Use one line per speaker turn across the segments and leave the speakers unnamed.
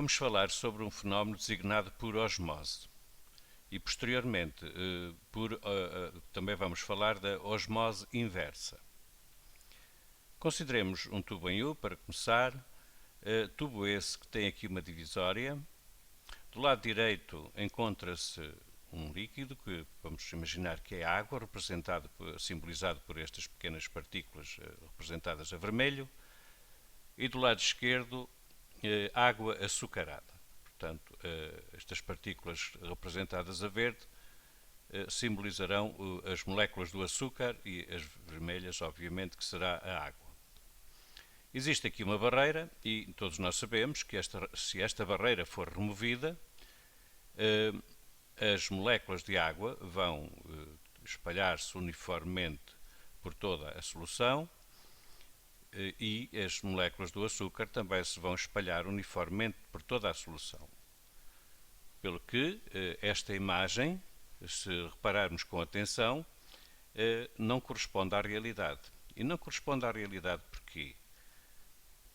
vamos falar sobre um fenómeno designado por osmose e posteriormente também vamos falar da osmose inversa. Consideremos um tubo em U para começar, tubo esse que tem aqui uma divisória. Do lado direito encontra-se um líquido que vamos imaginar que é água, simbolizado por estas pequenas partículas representadas a vermelho, e do lado esquerdo água açucarada. Portanto, estas partículas representadas a verde simbolizarão as moléculas do açúcar e as vermelhas, obviamente, que será a água. Existe aqui uma barreira e todos nós sabemos que se esta barreira for removida, as moléculas de água vão espalhar-se uniformemente por toda a solução e as moléculas do açúcar também se vão espalhar uniformemente por toda a solução. Pelo que esta imagem, se repararmos com atenção, não corresponde à realidade. E não corresponde à realidade porquê?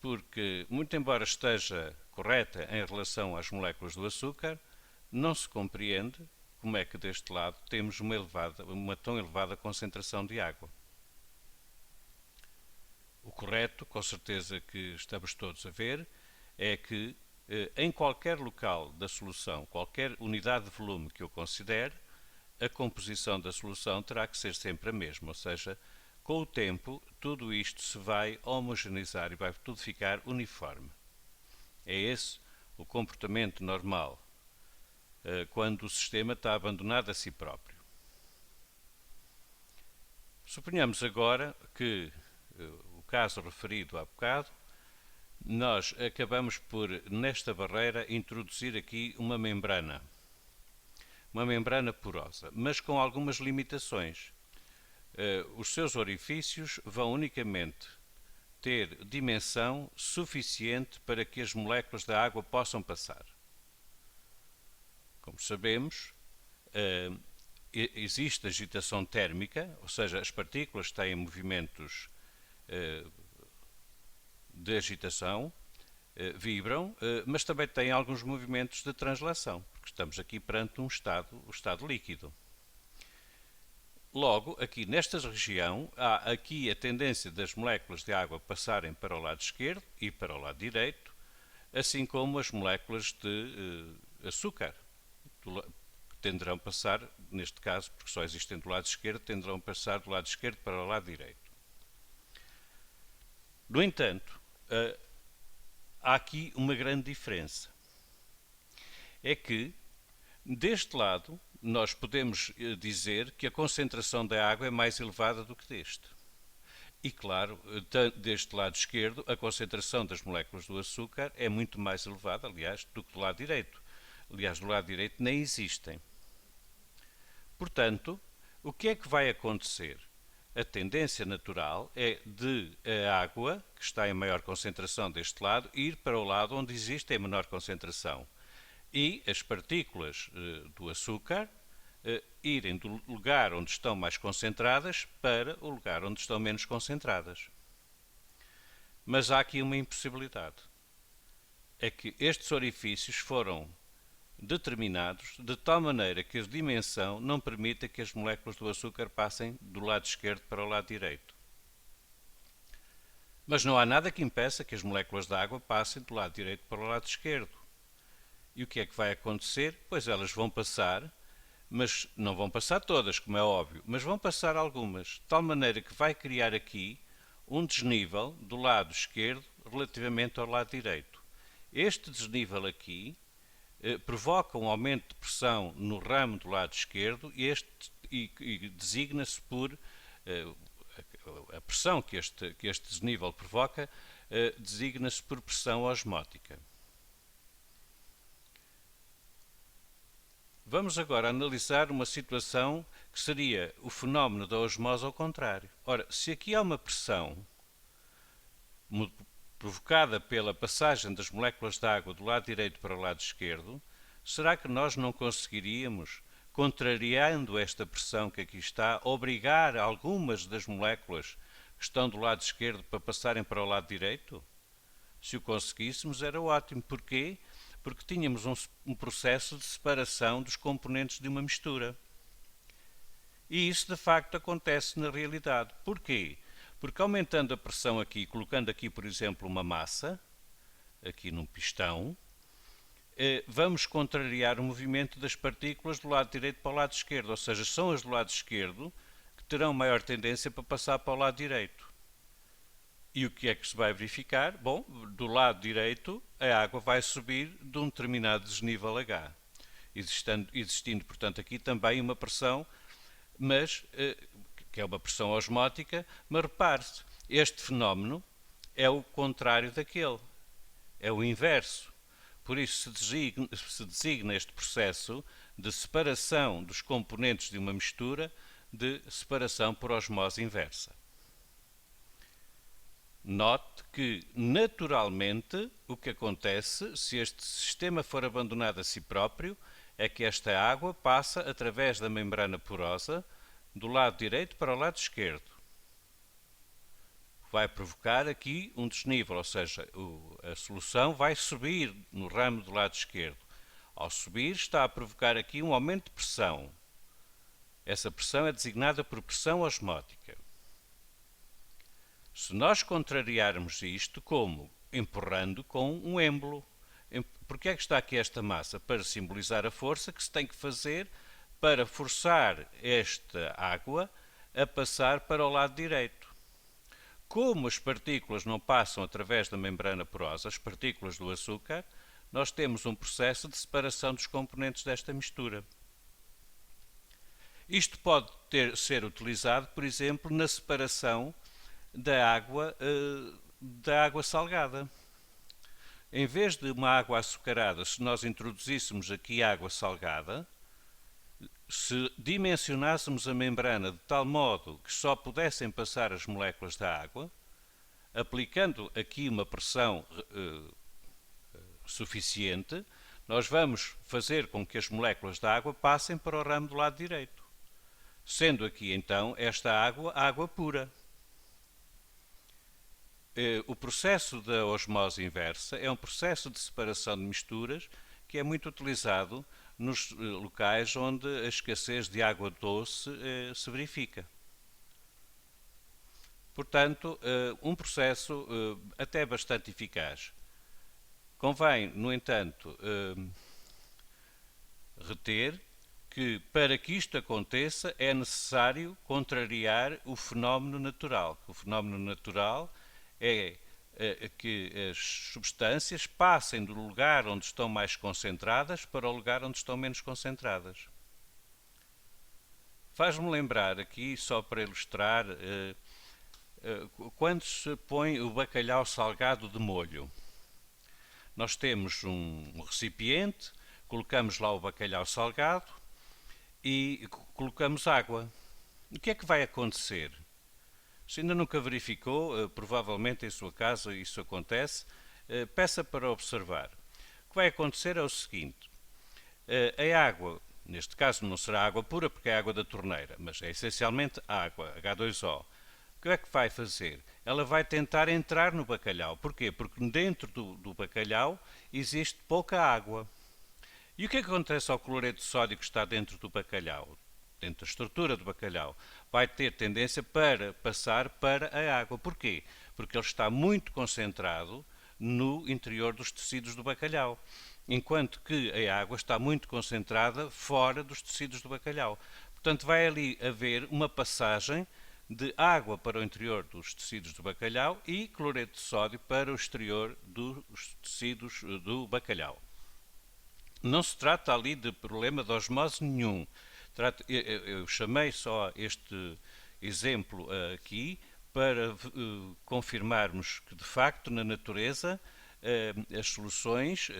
Porque, muito embora esteja correta em relação às moléculas do açúcar, não se compreende como é que deste lado temos uma tão elevada concentração de água. O correto, com certeza que estamos todos a ver, é que em qualquer local da solução, qualquer unidade de volume que eu considere, a composição da solução terá que ser sempre a mesma, ou seja, com o tempo tudo isto se vai homogeneizar e vai tudo ficar uniforme. É esse o comportamento normal quando o sistema está abandonado a si próprio. Suponhamos agora que o caso referido há bocado, nós acabamos por, nesta barreira, introduzir aqui uma membrana porosa, mas com algumas limitações. Os seus orifícios vão unicamente ter dimensão suficiente para que as moléculas da água possam passar. Como sabemos, existe agitação térmica, ou seja, as partículas têm movimentos de agitação, vibram, mas também têm alguns movimentos de translação, porque estamos aqui perante o estado líquido. Logo, aqui nesta região, há aqui a tendência das moléculas de água passarem para o lado esquerdo e para o lado direito, assim como as moléculas de açúcar tenderão a passar, neste caso, porque só existem do lado esquerdo, tenderão a passar do lado esquerdo para o lado direito. No entanto, há aqui uma grande diferença. É que, deste lado, nós podemos dizer que a concentração da água é mais elevada do que deste. E, claro, deste lado esquerdo, a concentração das moléculas do açúcar é muito mais elevada, aliás, do que do lado direito. Aliás, do lado direito nem existem. Portanto, o que é que vai acontecer? A tendência natural é de a água, que está em maior concentração deste lado, ir para o lado onde existe a menor concentração. E as partículas do açúcar irem do lugar onde estão mais concentradas para o lugar onde estão menos concentradas. Mas há aqui uma impossibilidade. É que estes orifícios foram determinados de tal maneira que a dimensão não permita que as moléculas do açúcar passem do lado esquerdo para o lado direito. Mas não há nada que impeça que as moléculas de água passem do lado direito para o lado esquerdo. E o que é que vai acontecer? Pois elas vão passar, mas não vão passar todas, como é óbvio, mas vão passar algumas, de tal maneira que vai criar aqui um desnível do lado esquerdo relativamente ao lado direito. Este desnível aqui provoca um aumento de pressão no ramo do lado esquerdo e designa-se por a pressão que este desnível provoca designa-se por pressão osmótica. Vamos agora analisar uma situação que seria o fenómeno da osmose ao contrário. Ora, se aqui há uma pressão provocada pela passagem das moléculas de água do lado direito para o lado esquerdo, será que nós não conseguiríamos, contrariando esta pressão que aqui está, obrigar algumas das moléculas que estão do lado esquerdo para passarem para o lado direito? Se o conseguíssemos era ótimo. Porquê? Porque tínhamos um processo de separação dos componentes de uma mistura. E isso de facto acontece na realidade. Porquê? Porque aumentando a pressão aqui, colocando aqui por exemplo uma massa, aqui num pistão, vamos contrariar o movimento das partículas do lado direito para o lado esquerdo, ou seja, são as do lado esquerdo que terão maior tendência para passar para o lado direito. E o que é que se vai verificar? Bom, do lado direito a água vai subir de um determinado desnível H, existindo portanto aqui também uma pressão, mas que é uma pressão osmótica, mas repare-se, este fenómeno é o contrário daquele, é o inverso. Por isso se designa este processo de separação dos componentes de uma mistura de separação por osmose inversa. Note que, naturalmente, o que acontece, se este sistema for abandonado a si próprio, é que esta água passa através da membrana porosa do lado direito para o lado esquerdo. Vai provocar aqui um desnível, ou seja, a solução vai subir no ramo do lado esquerdo. Ao subir, está a provocar aqui um aumento de pressão. Essa pressão é designada por pressão osmótica. Se nós contrariarmos isto, como? Empurrando com um êmbolo. Porque é que está aqui esta massa? Para simbolizar a força que se tem que fazer para forçar esta água a passar para o lado direito. Como as partículas não passam através da membrana porosa, as partículas do açúcar, nós temos um processo de separação dos componentes desta mistura. Isto pode ser utilizado, por exemplo, na separação da água salgada. Em vez de uma água açucarada, se nós introduzíssemos aqui água salgada, se dimensionássemos a membrana de tal modo que só pudessem passar as moléculas da água, aplicando aqui uma pressão suficiente, nós vamos fazer com que as moléculas da água passem para o ramo do lado direito, sendo aqui então esta água água pura. O processo da osmose inversa é um processo de separação de misturas que é muito utilizado nos locais onde a escassez de água doce se verifica. Portanto, um processo até bastante eficaz. Convém, no entanto, reter que para que isto aconteça é necessário contrariar o fenómeno natural. O fenómeno natural é que as substâncias passem do lugar onde estão mais concentradas para o lugar onde estão menos concentradas. Faz-me lembrar aqui, só para ilustrar, quando se põe o bacalhau salgado de molho. Nós temos um recipiente, colocamos lá o bacalhau salgado e colocamos água. O que é que vai acontecer? Se ainda nunca verificou, provavelmente em sua casa isso acontece, peça para observar. O que vai acontecer é o seguinte: a água, neste caso não será água pura porque é água da torneira, mas é essencialmente água, H2O. O que é que vai fazer? Ela vai tentar entrar no bacalhau. Porquê? Porque dentro do bacalhau existe pouca água. E o que é que acontece ao cloreto de sódio que está dentro do bacalhau? Dentro da estrutura do bacalhau, vai ter tendência para passar para a água. Porquê? Porque ele está muito concentrado no interior dos tecidos do bacalhau, enquanto que a água está muito concentrada fora dos tecidos do bacalhau. Portanto, vai ali haver uma passagem de água para o interior dos tecidos do bacalhau e cloreto de sódio para o exterior dos tecidos do bacalhau. Não se trata ali de problema de osmose nenhum. Eu chamei só este exemplo aqui para confirmarmos que, de facto, na natureza as soluções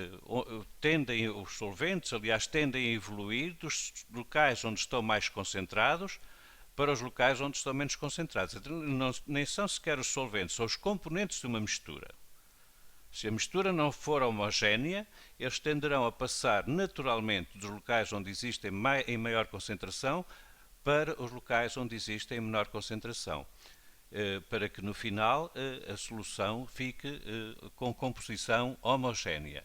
tendem, os solventes, aliás, tendem a evoluir dos locais onde estão mais concentrados para os locais onde estão menos concentrados. Não, nem são sequer os solventes, são os componentes de uma mistura. Se a mistura não for homogénea, eles tenderão a passar naturalmente dos locais onde existem em maior concentração para os locais onde existem em menor concentração, para que no final a solução fique com composição homogénea.